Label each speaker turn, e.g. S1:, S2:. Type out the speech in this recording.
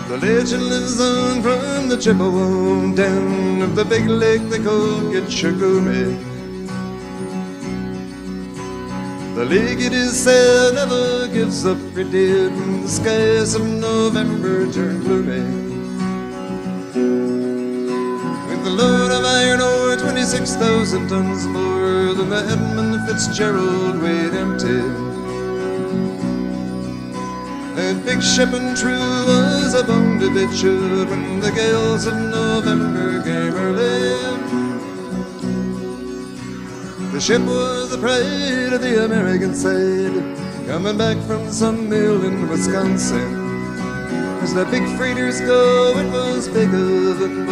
S1: The legend lives on from the Chippewa down of the big lake they call Gitchagumi. The lake, it is said, never gives up for dead when the skies of November turn gloomy. With a load of iron ore 26,000 tons more than the Edmund Fitzgerald weighed empty. That big ship and true was a bone to be chewed when the gales of November gave her lip. The ship was the pride of the American side, coming back from some mill in Wisconsin. As the big freighters go, it was bigger than most.